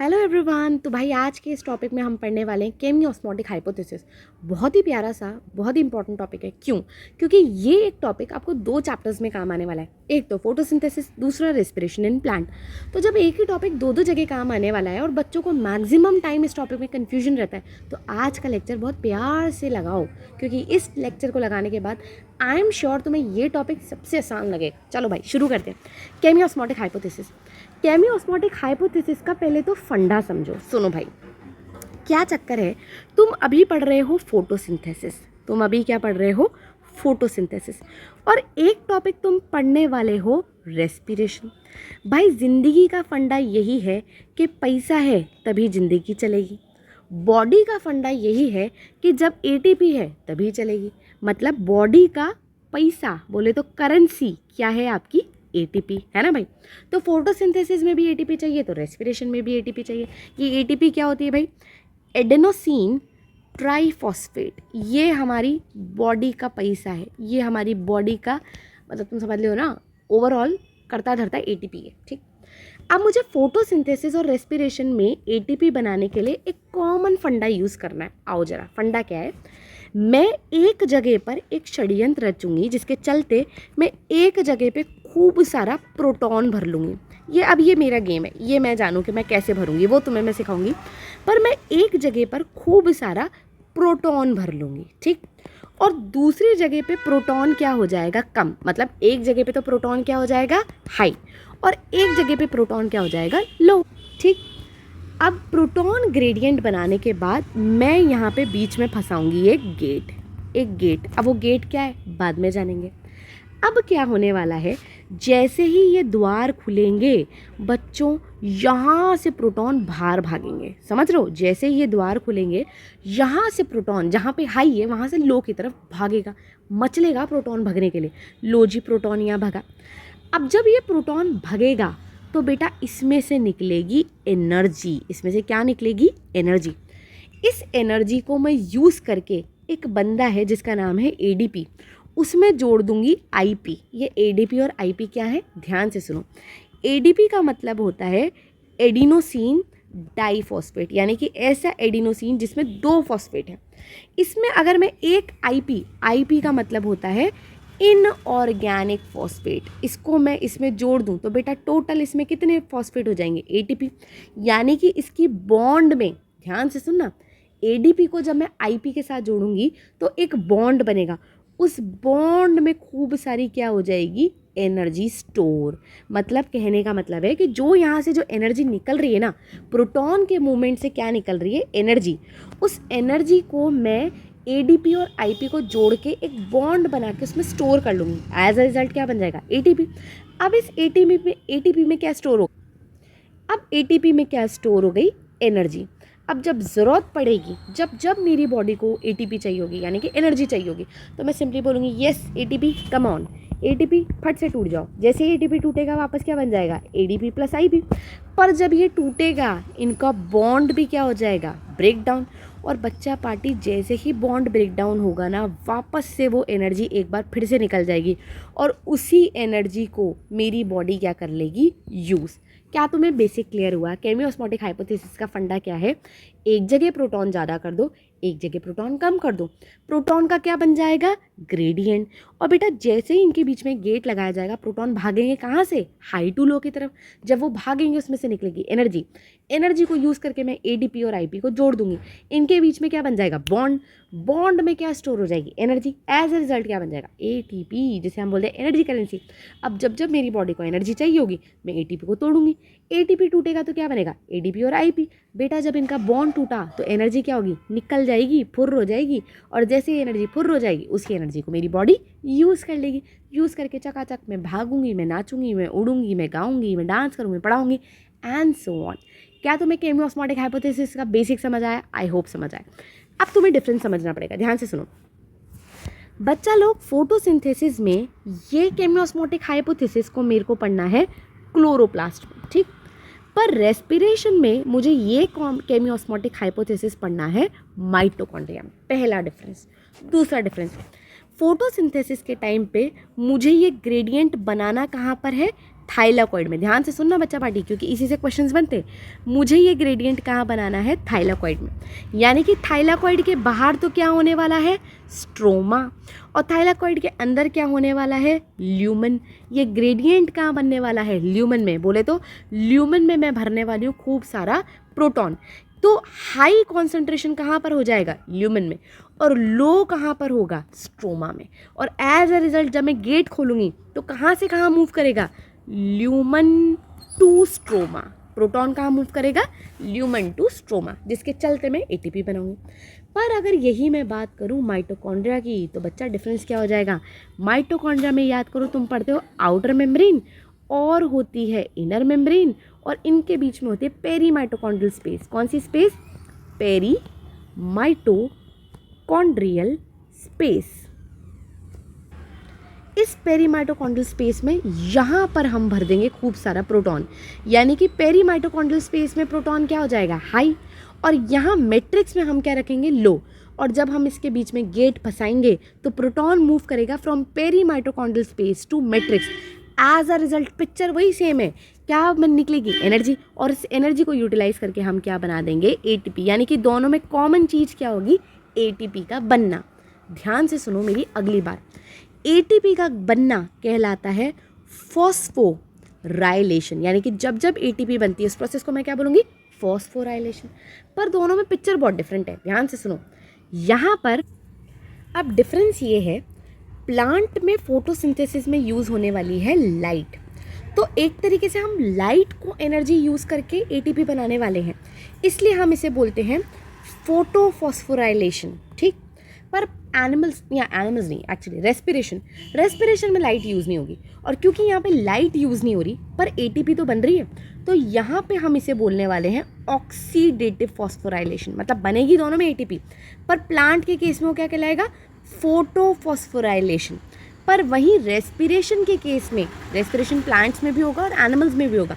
Hello everyone. तो भाई आज के इस टॉपिक में हम पढ़ने वाले हैं केमियोस्मोटिक हाइपोथेसिस। बहुत ही प्यारा सा, बहुत ही इंपॉर्टेंट टॉपिक है। क्यों? क्योंकि ये एक टॉपिक आपको दो चैप्टर्स में काम आने वाला है। एक तो फोटोसिंथेसिस, दूसरा रेस्पिरेशन इन प्लांट। तो जब एक ही टॉपिक दो दो जगह काम आने वाला है और बच्चों को मैक्सिमम टाइम इस टॉपिक में कन्फ्यूजन रहता है, तो आज का लेक्चर बहुत प्यार से लगाओ, क्योंकि इस लेक्चर को लगाने के बाद आई एम श्योर तुम्हें ये टॉपिक सबसे आसान लगेगा। चलो भाई शुरू करते हैं। केमियोस्मोटिक हाइपोथेसिस। केमियोस्मोटिक हाइपोथेसिस का पहले तो फंडा समझो। सुनो भाई, क्या चक्कर है, तुम अभी पढ़ रहे हो फोटोसिंथेसिस। तुम अभी क्या पढ़ रहे हो? फोटोसिंथेसिस। और एक टॉपिक तुम पढ़ने वाले हो रेस्पिरेशन। भाई जिंदगी का फंडा यही है कि पैसा है तभी जिंदगी चलेगी। बॉडी का फंडा यही है कि जब एटीपी है तभी चलेगी। मतलब बॉडी का पैसा बोले तो करेंसी क्या है? आपकी एटीपी है ना भाई। तो फोटोसिंथेसिस में भी एटीपी चाहिए तो रेस्पिरेशन में भी एटीपी चाहिए। ये एटीपी क्या होती है भाई? Adenosine triphosphate. ये हमारी बॉडी का पैसा है, ये हमारी बॉडी का मतलब तुम समझ लो ना, ओवरऑल करता धरता एटीपी है। ठीक। अब मुझे फोटोसिंथेसिस और रेस्पिरेशन में एटीपी बनाने के लिए एक कॉमन फंडा यूज़ करना है। आओ जरा, फंडा क्या है? मैं एक जगह पर एक षड्यंत्र रचूंगी जिसके चलते मैं एक जगह पे खूब सारा प्रोटॉन भर लूँगी। ये मेरा गेम है, ये मैं जानूँ कि मैं कैसे भरूँगी वो तुम्हें मैं सिखाऊंगी। पर मैं एक जगह पर खूब सारा प्रोटॉन भर लूँगी, ठीक। और दूसरी जगह पे प्रोटॉन क्या हो जाएगा? कम। मतलब एक जगह पे तो प्रोटॉन क्या हो जाएगा? हाई। और एक जगह पे प्रोटॉन क्या हो जाएगा? लो, ठीक। अब प्रोटॉन ग्रेडियंट बनाने के बाद मैं यहाँ पे बीच में फंसाऊंगी एक गेट। अब वो गेट क्या है बाद में जानेंगे। अब क्या होने वाला है, जैसे ही ये द्वार खुलेंगे बच्चों, यहाँ से प्रोटॉन बाहर भागेंगे। समझ रहे हो? जैसे ही ये द्वार खुलेंगे यहाँ से प्रोटॉन, जहाँ पे हाई है वहाँ से लो की तरफ भागेगा, मचलेगा प्रोटॉन भगने के लिए। लो जी, प्रोटॉन यहाँ भगा। अब जब ये प्रोटॉन भगेगा तो बेटा इसमें से निकलेगी एनर्जी। इसमें से क्या निकलेगी? एनर्जी। इस एनर्जी को मैं यूज़ करके, एक बंदा है जिसका नाम है एडीपी, उसमें जोड़ दूंगी आईपी। ये एडीपी और आईपी क्या है? ध्यान से सुनो। एडीपी का मतलब होता है एडिनोसिन डाइफॉस्फेट, यानी कि ऐसा एडिनोसिन जिसमें दो फॉस्फेट है। इसमें अगर मैं एक आईपी का मतलब होता है इनऑर्गेनिक फॉस्फेट, इसको मैं इसमें जोड़ दूं तो बेटा टोटल इसमें कितने फॉस्फेट हो जाएंगे? एटीपी। यानी कि इसकी बॉन्ड में, ध्यान से सुनना, एडीपी को जब मैं आईपी के साथ जोड़ूंगी तो एक बॉन्ड बनेगा। उस बॉन्ड में खूब सारी क्या हो जाएगी? Energy store. मतलब कहने का मतलब है कि जो यहाँ से जो एनर्जी निकल रही है ना, प्रोटॉन के मूवमेंट से क्या निकल रही है? एनर्जी। उस एनर्जी को मैं एडीपी और आईपी को जोड़ के एक बॉन्ड बना के उसमें स्टोर कर लूँगी। एज अ रिजल्ट क्या बन जाएगा? एटीपी। अब इस एटीपी में क्या स्टोर हो? अब एटीपी में क्या स्टोर हो गई? एनर्जी। अब जब ज़रूरत पड़ेगी, जब मेरी बॉडी को एटीपी चाहिए होगी, यानी कि एनर्जी चाहिए होगी, तो मैं सिंपली बोलूँगी yes ATP come on. ATP फट से टूट जाओ। जैसे ही एटीपी टूटेगा वापस क्या बन जाएगा? ADP plus IP. पर जब ये टूटेगा इनका बॉन्ड भी क्या हो जाएगा? Break down. और बच्चा पार्टी, जैसे ही बॉन्ड ब्रेक डाउन होगा ना, वापस से वो एनर्जी एक बार फिर से निकल जाएगी और उसी एनर्जी को मेरी बॉडी क्या कर लेगी? यूज़। क्या तुम्हें बेसिक क्लियर हुआ? केमियोस्मोटिक हाइपोथेसिस का फंडा क्या है? एक जगह प्रोटॉन ज़्यादा कर दो, एक जगह प्रोटॉन कम कर दो। प्रोटॉन का क्या बन जाएगा? ग्रेडियंट। और बेटा जैसे ही इनके बीच में गेट लगाया जाएगा, प्रोटॉन भागेंगे कहाँ से? हाई टू लो की तरफ। जब वो भागेंगे उसमें से निकलेगी एनर्जी। एनर्जी को यूज़ करके मैं एडीपी और आईपी को जोड़ दूंगी। इनके बीच में क्या बन जाएगा? बॉन्ड। बॉन्ड में क्या स्टोर हो जाएगी? एनर्जी। एज ए रिजल्ट क्या बन जाएगा? एटीपी, जिसे हम बोलते हैं एनर्जी करेंसी। अब जब मेरी बॉडी को एनर्जी चाहिए होगी मैं एटीपी को तोड़ूंगी। एटीपी टूटेगा तो क्या बनेगा? एडीपी और आईपी। बेटा जब इनका बॉन्ड टूटा तो एनर्जी क्या होगी? निकल जाएगी, फुर्र हो जाएगी। और जैसे ही एनर्जी फुर्र हो जाएगी उसी एनर्जी को मेरी बॉडी यूज़ कर लेगी। यूज़ करके चकाचक मैं भागूंगी, मैं नाचूंगी, मैं उड़ूंगी, मैं गाऊंगी, मैं डांस करूंगी, पढ़ाऊंगी एंड सो ऑन। क्या तुम्हें केमियोस्मोटिक हाइपोथेसिस का बेसिक समझ आया? आई होप समझ आया। अब तुम्हें डिफरेंस समझना पड़ेगा। ध्यान से सुनो बच्चा लोग, फोटोसिंथेसिस में ये केमियोस्मोटिक हाइपोथेसिस को मेरे को पढ़ना है क्लोरोप्लास्ट में, ठीक। पर रेस्पिरेशन में मुझे ये केमियोस्मोटिक हाइपोथेसिस पढ़ना है माइटोकॉन्ड्रिया में। पहला डिफरेंस। दूसरा डिफरेंस, फोटोसिंथेसिस के टाइम पे मुझे ये ग्रेडियंट बनाना कहाँ पर है? थाइलाकॉइड में। ध्यान से सुनना बच्चा पार्टी, क्योंकि इसी से क्वेश्चंस बनते हैं। मुझे ये ग्रेडियंट कहाँ बनाना है? थाइलाकॉइड में। यानी कि थाइलाकॉइड के बाहर तो क्या होने वाला है? स्ट्रोमा, और थाइलाकॉइड के अंदर क्या होने वाला है? ल्यूमन। ये ग्रेडियंट कहाँ बनने वाला है? ल्यूमन में। बोले तो ल्यूमन में मैं भरने वाली हूँ खूब सारा प्रोटॉन। तो हाई कॉन्सेंट्रेशन कहाँ पर हो जाएगा? ल्यूमन में, और लो कहाँ पर होगा? स्ट्रोमा में। और एज अ रिजल्ट जब मैं गेट खोलूँगी तो कहाँ से कहाँ मूव करेगा? Lumen to stroma. प्रोटॉन कहाँ मूव करेगा? ल्यूमन टू स्ट्रोमा, जिसके चलते मैं एटीपी बनाऊंगी। पर अगर यही मैं बात करूँ माइटोकॉन्ड्रिया की, तो बच्चा डिफरेंस क्या हो जाएगा? माइटोकॉन्ड्रिया में याद करो, तुम पढ़ते हो आउटर मेम्ब्रेन और होती है इनर मेम्ब्रेन, और इनके बीच में होती है पेरी माइटोकॉन्ड्रियल स्पेस। कौन सी स्पेस? Peri mitochondrial space. इस पेरी माइटोकॉन्ड्रियल स्पेस में यहाँ पर हम भर देंगे खूब सारा प्रोटॉन। यानी कि पेरी माइटोकॉन्ड्रियल स्पेस में प्रोटॉन क्या हो जाएगा? हाई, और यहाँ मैट्रिक्स में हम क्या रखेंगे? लो। और जब हम इसके बीच में गेट फंसाएंगे तो प्रोटॉन मूव करेगा from peri mitochondrial space to matrix. As a result picture वही सेम है। क्या निकलेगी? एनर्जी, और इस एनर्जी को यूटिलाइज करके हम क्या बना देंगे? एटीपी। यानी कि दोनों में कॉमन चीज़ क्या होगी? एटीपी का बनना। ध्यान से सुनो मेरी अगली बार। एटीपी का बनना कहलाता है फॉस्फोराइलेशन। यानी कि जब जब एटीपी बनती है इस प्रोसेस को मैं क्या बोलूँगी? फॉस्फोराइलेशन। पर दोनों में पिक्चर बहुत डिफरेंट है। ध्यान से सुनो यहाँ पर। अब डिफरेंस ये है, प्लांट में फोटोसिंथेसिस में यूज़ होने वाली है लाइट। तो एक तरीके से हम लाइट को एनर्जी यूज़ करके एटीपी बनाने वाले हैं, इसलिए हम इसे बोलते हैं फोटोफॉस्फोराइलेशन। ठीक। पर एनिमल्स नहीं, एक्चुअली रेस्पिरेशन में लाइट यूज़ नहीं होगी। और क्योंकि यहाँ पे लाइट यूज़ नहीं हो रही पर एटीपी तो बन रही है, तो यहाँ पे हम इसे बोलने वाले हैं ऑक्सीडेटिव फॉस्फोराइलेशन। मतलब बनेगी दोनों में एटीपी, पर प्लांट के केस में वो क्या कहलाएगा? फोटोफॉस्फोराइलेशन। पर वहीं रेस्पिरेशन के केस में, रेस्पिरेशन प्लांट्स में भी होगा और एनिमल्स में भी होगा,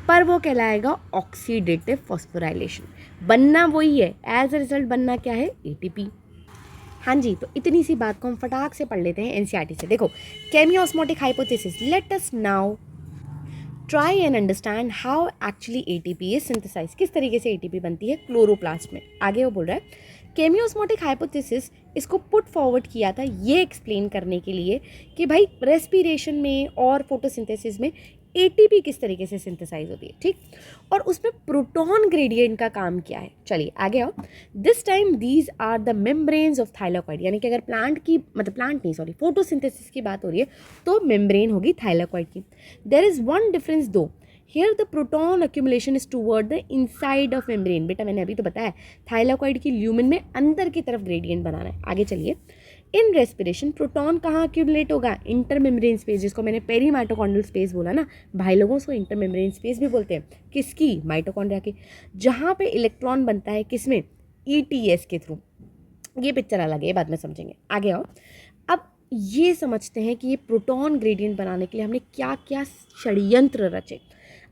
पर वो कहलाएगा ऑक्सीडेटिव फॉस्फोराइलेशन। बनना वही है, एज अ रिजल्ट बनना क्या है? एटीपी। हाँ जी, तो इतनी सी बात को हम फटाक से पढ़ लेते हैं एनसीईआरटी से। देखो, chemiosmotic hypothesis, let us now try and understand how actually ATP is synthesise. किस तरीके से एटीपी बनती है क्लोरोप्लास्ट में। आगे वो बोल रहा है केमियोस्मोटिक हाइपोथेसिस, इसको पुट फॉरवर्ड किया था ये एक्सप्लेन करने के लिए कि भाई रेस्पिरेशन में और फोटोसिंथेसिस में एटीपी किस तरीके से सिंथेसाइज होती है। ठीक। और उसमें प्रोटॉन ग्रेडियंट का काम क्या है। चलिए आगे आओ। This time these are the membranes of thylakoid. यानी कि अगर फोटोसिंथेसिस की बात हो रही है तो मेम्ब्रेन होगी थाइलाकॉइड की। देयर इज वन डिफरेंस दो, here the proton accumulation is toward the inside of membrane. बेटा मैंने अभी तो बताया थाइलाकॉइड की ल्यूमन में अंदर की तरफ ग्रेडियंट बनाना है। आगे चलिए। इन रेस्पिरेशन प्रोटॉन कहाँ अक्यूमुलेट होगा? इंटर मेम्ब्रेन स्पेस, जिसको मैंने पेरी माइटोकॉन्ड्रियल स्पेस बोला ना भाई लोगों, उसको इंटर मेम्ब्रेन स्पेस भी बोलते हैं। किसकी? माइटोकॉन्ड्रिया की। जहाँ पे इलेक्ट्रॉन बनता है किसमें? ईटीएस के थ्रू। ये पिक्चर अलग है, ये बाद में समझेंगे। आगे आओ। अब ये समझते हैं कि ये प्रोटॉन ग्रेडियंट बनाने के लिए हमने क्या क्या षड्यंत्र रचे।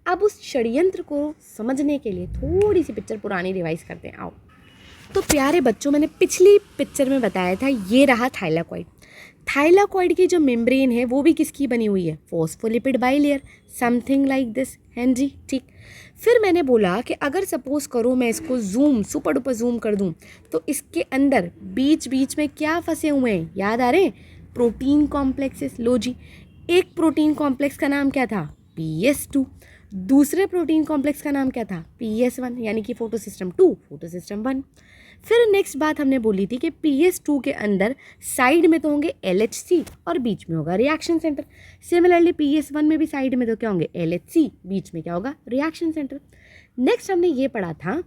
अब उस षड्यंत्र को समझने के लिए थोड़ी सी पिक्चर पुरानी रिवाइज करते हैं। आओ। तो प्यारे बच्चों, मैंने पिछली पिक्चर में बताया था ये रहा थाइलाकॉइड। थाइलाकॉइड की जो मेम्ब्रेन है वो भी किसकी बनी हुई है? Phospholipid bilayer, something like this. हैं जी, ठीक। फिर मैंने बोला कि अगर सपोज करो मैं इसको सुपर डुपर जूम कर दूं तो इसके अंदर बीच बीच में क्या फंसे हुए हैं? याद आ रहे हैं? Protein complexes. लो जी, एक प्रोटीन कॉम्प्लेक्स का नाम क्या था? PS2। दूसरे प्रोटीन कॉम्प्लेक्स का नाम क्या था? PS1। यानी कि फोटोसिस्टम 2, फोटोसिस्टम 1। फिर नेक्स्ट बात हमने बोली थी कि PS2 के अंदर साइड में तो होंगे LHC और बीच में होगा रिएक्शन सेंटर। सिमिलरली PS1 में भी साइड में तो क्या होंगे? LHC, बीच में क्या होगा? Reaction centre. नेक्स्ट हमने ये पढ़ा था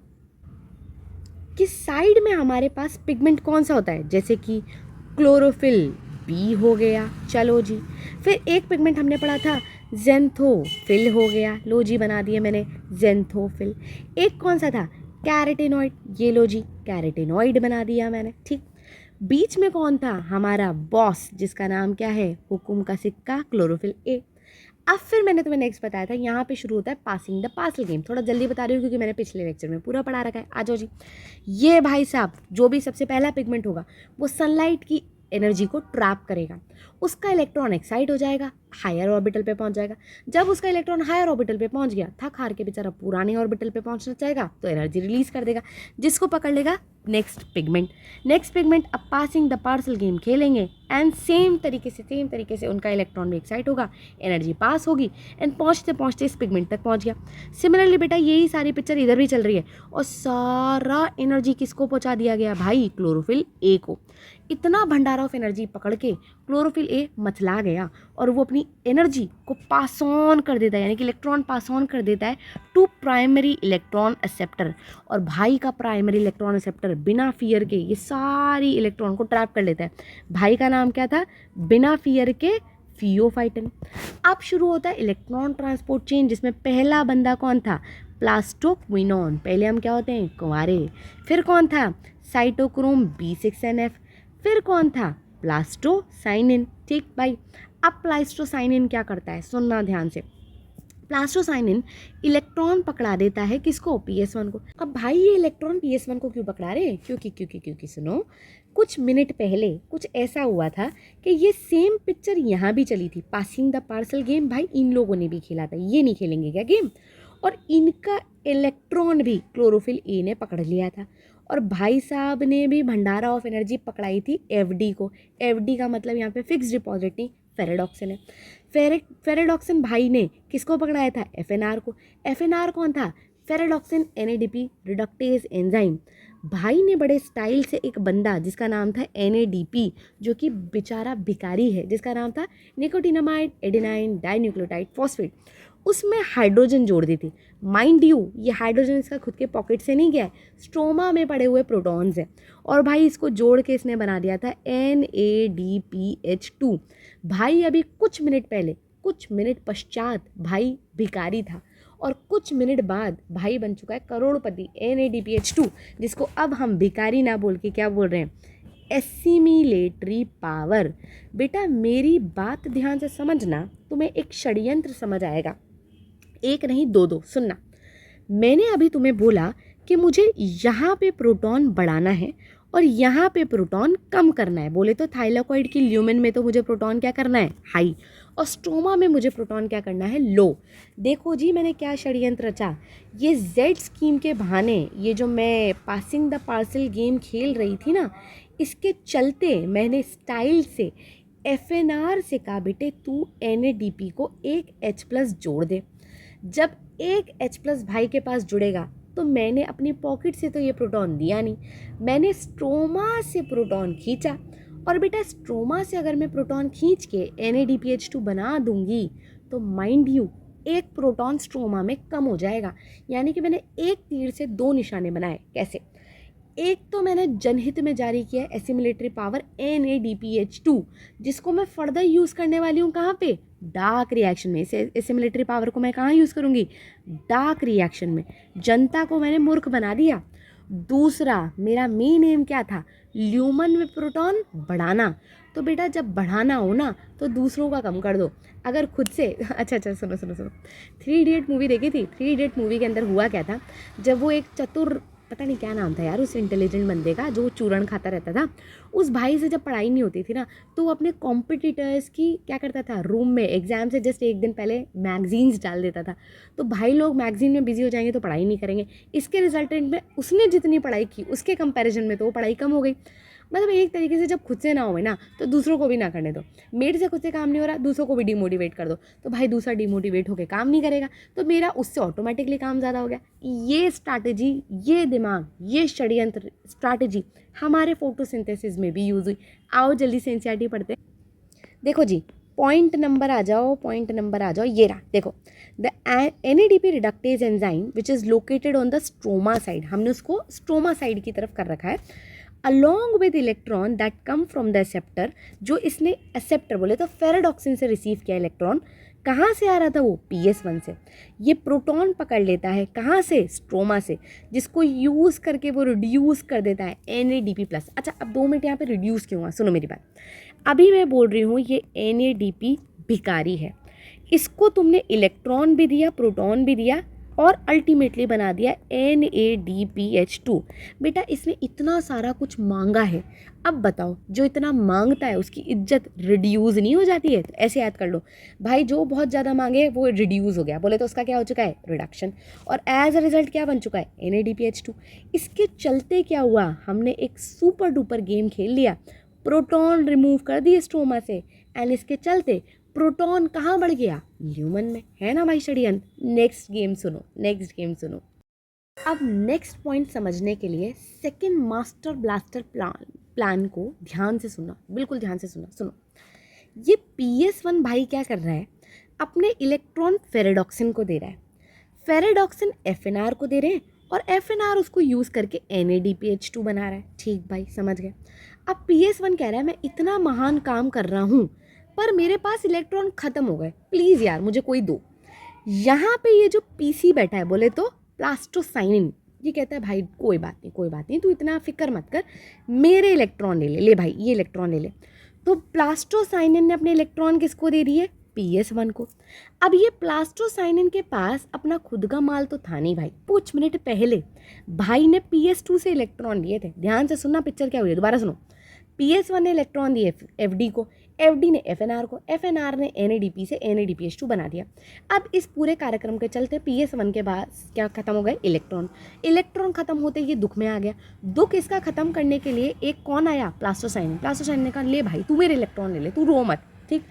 कि साइड में हमारे पास पिगमेंट कौन सा होता है? जैसे कि क्लोरोफिल B हो गया। चलो जी। फिर एक पिगमेंट हमने पढ़ा था ज़ेंथोफिल हो गया। लो जी, बना दिए मैंने ज़ेंथोफिल। एक कौन सा था? कैरेटिनॉइड। ये लो जी, कैरेटिनॉइड बना दिया मैंने। ठीक। बीच में कौन था? हमारा बॉस, जिसका नाम क्या है? हुकुम का सिक्का, क्लोरोफिल A। अब फिर मैंने तुम्हें नेक्स्ट बताया था यहाँ पे शुरू होता है पासिंग द पार्सल गेम। थोड़ा जल्दी बता रही हूँ क्योंकि मैंने पिछले लेक्चर में पूरा पढ़ा रखा है। आ जाओ जी। ये भाई साहब जो भी सबसे पहला पिगमेंट होगा वो सनलाइट की एनर्जी को ट्रैप करेगा। उसका इलेक्ट्रॉन एक्साइट हो जाएगा, हायर ऑर्बिटल पे पहुंच जाएगा। जब उसका इलेक्ट्रॉन हायर ऑर्बिटल पे पहुंच गया, थक हार के बेचारा पुराने ऑर्बिटल पे पहुंचना चाहेगा तो एनर्जी रिलीज कर देगा, जिसको पकड़ लेगा नेक्स्ट पिगमेंट। नेक्स्ट पिगमेंट अब पासिंग द पार्सल गेम खेलेंगे एंड सेम तरीके से उनका इलेक्ट्रॉन भी एक्साइट होगा, एनर्जी पास होगी एंड पहुंचते पहुंचते इस पिगमेंट तक पहुंच गया। सिमिलरली बेटा यही सारी पिक्चर इधर भी चल रही है और सारा एनर्जी किसको पहुंचा दिया गया भाई? क्लोरोफिल ए को। इतना भंडारा ऑफ एनर्जी पकड़ के क्लोरोफिल ए मचला गया और वो अपनी एनर्जी को पास ऑन कर देता है, यानी कि इलेक्ट्रॉन पास ऑन कर देता है टू प्राइमरी इलेक्ट्रॉन एक्सेप्टर। और भाई का प्राइमरी इलेक्ट्रॉन एक्सेप्टर बिना फियर के ये सारी इलेक्ट्रॉन को ट्रैप कर लेता है। भाई का नाम क्या था? बिना फियर के फियोफाइटन। अब शुरू होता है इलेक्ट्रॉन ट्रांसपोर्ट चेन, जिसमें पहला बंदा कौन था? प्लास्टोक्विनोन। पहले हम क्या होते हैं? कुंवारे। फिर कौन था? Cytochrome B6NF। फिर कौन था? प्लास्टोसाइनिन। ठीक भाई, अब प्लास्टोसाइनिन क्या करता है? सुनना ध्यान से। प्लास्टोसाइनिन इलेक्ट्रॉन पकड़ा देता है किसको? PS1 को। अब भाई ये इलेक्ट्रॉन PS1 को क्यों पकड़ा रहे? क्योंकि सुनो, कुछ मिनट पहले कुछ ऐसा हुआ था कि ये सेम पिक्चर यहाँ भी चली थी, पासिंग द पार्सल गेम। भाई इन लोगों ने भी खेला था, ये नहीं खेलेंगे क्या गेम? और इनका इलेक्ट्रॉन भी क्लोरोफिल ए ने पकड़ लिया था और भाई साहब ने भी भंडारा ऑफ एनर्जी पकड़ाई थी FD को। FD का मतलब यहाँ पे फिक्स डिपॉजिट नहीं, फेरेडॉक्सिन है। फेरेडॉक्सिन भाई ने किसको पकड़ाया था? FNR को। FNR कौन था? Ferredoxin NADP reductase enzyme. भाई ने बड़े स्टाइल से एक बंदा जिसका नाम था NADP, जो कि बेचारा भिखारी है, जिसका नाम था निकोटिनामाइड एडेनाइन डाइन्यूक्लियोटाइड फॉस्फेट, उसमें हाइड्रोजन जोड़ दी थी। माइंड यू, ये हाइड्रोजन इसका खुद के पॉकेट से नहीं गया है, स्ट्रोमा में पड़े हुए प्रोटॉन्स हैं और भाई इसको जोड़ के इसने बना दिया था NADPH2। भाई अभी कुछ मिनट पश्चात भाई भिखारी था और कुछ मिनट बाद भाई बन चुका है करोड़पति NADPH2, जिसको अब हम भिखारी ना बोल के क्या बोल रहे हैं? Assimilatory power. बेटा मेरी बात ध्यान से समझना, तुम्हें एक षड्यंत्र समझ आएगा, एक नहीं दो दो। सुनना, मैंने अभी तुम्हें बोला कि मुझे यहाँ पे प्रोटॉन बढ़ाना है और यहाँ पे प्रोटॉन कम करना है। बोले तो थाइलाकॉइड की ल्यूमेन में तो मुझे प्रोटॉन क्या करना है? हाई, और स्ट्रोमा में मुझे प्रोटॉन क्या करना है? लो। देखो जी मैंने क्या षड्यंत्र रचा। ये Z स्कीम के बहाने, ये जो मैं पासिंग द पार्सल गेम खेल रही थी ना, इसके चलते मैंने स्टाइल से FNR से कहा बेटे तू NADP को एक H+ जोड़ दे। जब एक H+ भाई के पास जुड़ेगा तो मैंने अपनी पॉकेट से तो ये प्रोटॉन दिया नहीं, मैंने स्ट्रोमा से प्रोटॉन खींचा। और बेटा स्ट्रोमा से अगर मैं प्रोटॉन खींच के NADPH2 बना दूंगी तो माइंड यू एक प्रोटॉन स्ट्रोमा में कम हो जाएगा। यानी कि मैंने एक तीर से दो निशाने बनाए। कैसे? एक तो मैंने जनहित में जारी किया एसिमिलेटरी पावर NADPH2, जिसको मैं फर्दर यूज़ करने वाली हूँ कहाँ पे? डार्क रिएक्शन में। इसे एसिमिलेटरी पावर को मैं कहाँ यूज़ करूँगी? डार्क रिएक्शन में। जनता को मैंने मूर्ख बना दिया। दूसरा मेरा मेन एम क्या था? ल्यूमन में प्रोटॉन बढ़ाना। तो बेटा जब बढ़ाना हो ना तो दूसरों का कम कर दो, अगर खुद से अच्छा सुनो 3 इडियट मूवी देखी थी। 3 इडियट मूवी के अंदर हुआ क्या था, जब वो एक चतुर, पता नहीं क्या नाम था यार उस इंटेलिजेंट बंदे का जो चूरण खाता रहता था, उस भाई से जब पढ़ाई नहीं होती थी ना तो वो अपने कॉम्पिटिटर्स की क्या करता था, रूम में एग्जाम से जस्ट एक दिन पहले मैगजीन्स डाल देता था। तो भाई लोग मैगजीन में बिजी हो जाएंगे तो पढ़ाई नहीं करेंगे। इसके रिजल्टेंट में उसने जितनी पढ़ाई की उसके कंपैरिजन में तो वो पढ़ाई कम हो गई। मतलब एक तरीके से जब खुद से ना हो ना तो दूसरों को भी ना करने दो। मेरे से खुद से काम नहीं हो रहा, दूसरों को भी डिमोटिवेट कर दो, तो भाई दूसरा डिमोटिवेट होकर काम नहीं करेगा, तो मेरा उससे ऑटोमेटिकली काम ज़्यादा हो गया। ये स्ट्रैटेजी, ये दिमाग, ये षड्यंत्र स्ट्रैटेजी हमारे फोटोसिंथेसिस में भी यूज़ हुई। आओ जल्दी से NCERT पढ़ते हैं। देखो जी, पॉइंट नंबर आ जाओ, ये रहा। देखो, the NADP reductase enzyme which is located on the stroma side, हमने उसको स्ट्रोमा साइड की तरफ कर रखा है, along with electron that come from the acceptor. जो इसने एक्सेप्टर बोले तो फेरेडॉक्सिन से रिसीव किया इलेक्ट्रॉन, कहाँ से आ रहा था वो? PS1 से। ये प्रोटॉन पकड़ लेता है कहाँ से? स्ट्रोमा से, जिसको यूज़ करके वो रिड्यूस कर देता है NADP+। अच्छा अब 2 मिनट यहाँ पे रिड्यूस क्यों हुआ, सुनो मेरी बात। अभी मैं बोल रही हूँ ये NADP भिखारी है, इसको तुमने इलेक्ट्रॉन भी दिया, प्रोटॉन भी दिया, और अल्टीमेटली बना दिया NaDPH2। बेटा इसने इतना सारा कुछ मांगा है, अब बताओ जो इतना मांगता है उसकी इज्जत रिड्यूस नहीं हो जाती है? तो ऐसे याद कर लो भाई, जो बहुत ज़्यादा मांगे वो रिड्यूस हो गया, बोले तो उसका क्या हो चुका है? रिडक्शन। और एज अ रिजल्ट क्या बन चुका है? NaDPH2। इसके चलते क्या हुआ? हमने एक सुपर डुपर गेम खेल लिया, प्रोटॉन रिमूव कर दिए स्ट्रोमा से, एंड इसके चलते प्रोटॉन कहाँ बढ़ गया? ल्यूमन में। है ना भाई षड्यंत्र? नेक्स्ट गेम सुनो, नेक्स्ट गेम सुनो। अब नेक्स्ट पॉइंट समझने के लिए सेकंड मास्टर ब्लास्टर प्लान को ध्यान से सुनना, बिल्कुल ध्यान से सुनना। सुनो, ये PS1 भाई क्या कर रहा है? अपने इलेक्ट्रॉन फेरेडॉक्सिन को दे रहा है, फेरेडॉक्सिन FNR को दे रहे हैं, और FNR उसको यूज़ करके NaDPH2 बना रहा है। ठीक भाई, समझ गए। अब PS1 कह रहा है मैं इतना महान काम कर रहा हूँ पर मेरे पास इलेक्ट्रॉन ख़त्म हो गए, प्लीज़ यार मुझे कोई दो। यहाँ पे ये जो PC बैठा है, बोले तो प्लास्टोसाइनिन, ये कहता है भाई कोई बात नहीं, कोई बात नहीं, तू इतना फिक्र मत कर, मेरे इलेक्ट्रॉन ले ले, ले भाई ये इलेक्ट्रॉन ले ले। तो प्लास्टोसाइनिन ने अपने इलेक्ट्रॉन किसको दे दिए? PS1 को। अब ये प्लास्टोसाइनिन के पास अपना खुद का माल तो था नहीं भाई, कुछ मिनट पहले भाई ने PS2 से इलेक्ट्रॉन लिए थे। ध्यान से सुनना, पिक्चर क्या हुई है, दोबारा सुनो। PS1 ने इलेक्ट्रॉन दिए FD को, FD ने FNR को, FNR ने NADP से NADPH2 बना दिया। अब इस पूरे कार्यक्रम के चलते PS1 के बाद क्या खत्म हो गए? इलेक्ट्रॉन। इलेक्ट्रॉन खत्म होते ये दुख में आ गया। दुख इसका खत्म करने के लिए एक कौन आया? प्लास्टोसाइनिन। प्लास्टोसाइनिन ने कहा ले भाई तू मेरे इलेक्ट्रॉन ले ले, तू रो मत, ठीक।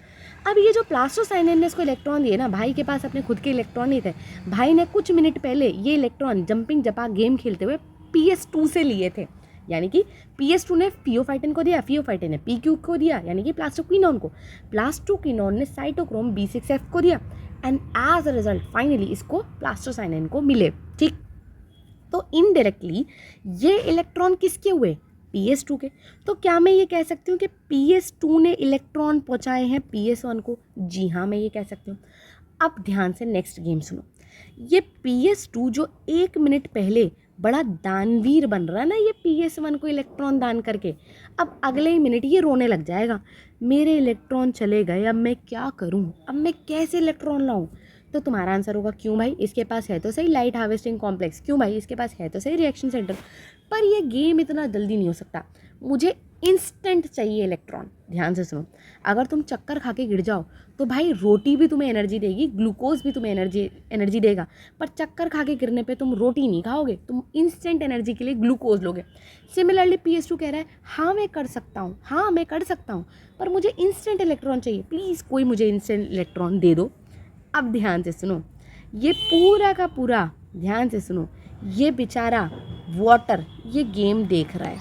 अब ये जो प्लास्टोसाइनिन ने इसको इलेक्ट्रॉन दिए ना, भाई के पास अपने खुद के इलेक्ट्रॉन नहीं थे, भाई ने कुछ मिनट पहले ये इलेक्ट्रॉन जंपिंग जपा गेम खेलते हुए PS2 से लिए थे। यानी कि PS2 ने फियोफाइटिन को दिया, फियोफाइटिन ने PQ को दिया, यानी कि प्लास्टोक्विनोन को, प्लास्टोक्विनोन ने साइटोक्रोम B6F को दिया, and as a result finally इसको प्लास्टोसाइनिन को मिले, ठीक। तो इनडायरेक्टली ये इलेक्ट्रॉन किसके हुए? PS2 के। तो क्या मैं ये कह सकती हूँ कि PS2 ने इलेक्ट्रॉन पहुँचाए हैं PS1 को? जी हाँ, मैं ये कह सकती हूँ। अब ध्यान से नेक्स्ट गेम सुनो। ये PS2 जो 1 मिनट पहले बड़ा दानवीर बन रहा है ना, ये PS1 को इलेक्ट्रॉन दान करके, अब अगले ही मिनट ये रोने लग जाएगा, मेरे इलेक्ट्रॉन चले गए, अब मैं क्या करूं, अब मैं कैसे इलेक्ट्रॉन लाऊं? तो तुम्हारा आंसर होगा क्यों भाई, इसके पास है तो सही लाइट हार्वेस्टिंग कॉम्प्लेक्स, क्यों भाई इसके पास है तो सही रिएक्शन सेंटर। पर ये गेम इतना जल्दी नहीं हो सकता, मुझे इंस्टेंट चाहिए इलेक्ट्रॉन। ध्यान से सुनो, अगर तुम चक्कर खा के गिर जाओ तो भाई रोटी भी तुम्हें एनर्जी देगी, ग्लूकोज भी तुम्हें एनर्जी देगा, पर चक्कर खा के गिरने पे तुम रोटी नहीं खाओगे, तुम इंस्टेंट एनर्जी के लिए ग्लूकोज लोगे। सिमिलरली PS2 कह रहा है हाँ मैं कर सकता हूँ, हाँ मैं कर सकता हूँ, पर मुझे इंस्टेंट इलेक्ट्रॉन चाहिए, प्लीज़ कोई मुझे इंस्टेंट इलेक्ट्रॉन दे दो। अब ध्यान से सुनो, ये पूरा का पूरा ध्यान से सुनो, ये बेचारा वाटर ये गेम देख रहा है,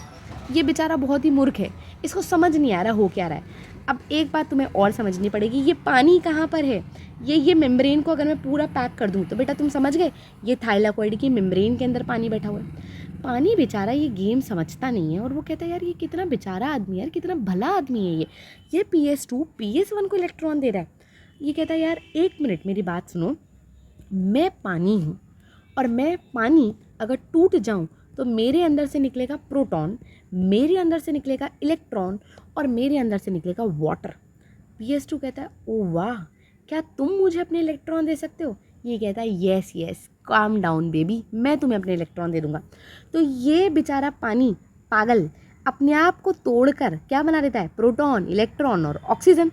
ये बेचारा बहुत ही मूर्ख है, इसको समझ नहीं आ रहा हो क्या रहा है। अब एक बात तुम्हें और समझनी पड़ेगी, ये पानी कहाँ पर है? ये मेम्ब्रेन को अगर मैं पूरा पैक कर दूँ तो बेटा तुम समझ गए, ये थाइलाकॉइड की मेम्ब्रेन के अंदर पानी बैठा हुआ है। पानी बेचारा ये गेम समझता नहीं है, और वो कहता है यार ये कितना बेचारा आदमी है, यार कितना भला आदमी है ये PS2 PS1 को इलेक्ट्रॉन दे रहा है। ये कहता है यार 1 मिनट मेरी बात सुनो, मैं पानी हूँ, और मैं पानी अगर टूट जाऊँ तो मेरे अंदर से निकलेगा प्रोटॉन, मेरे अंदर से निकलेगा इलेक्ट्रॉन, और मेरे अंदर से निकलेगा वाटर। PS2 कहता है ओ वाह, क्या तुम मुझे अपने इलेक्ट्रॉन दे सकते हो? ये कहता है yes yes, calm down baby, मैं तुम्हें अपने इलेक्ट्रॉन दे दूंगा। तो ये बेचारा पानी पागल अपने आप को तोड़कर क्या बना देता है? प्रोटॉन, इलेक्ट्रॉन और ऑक्सीजन।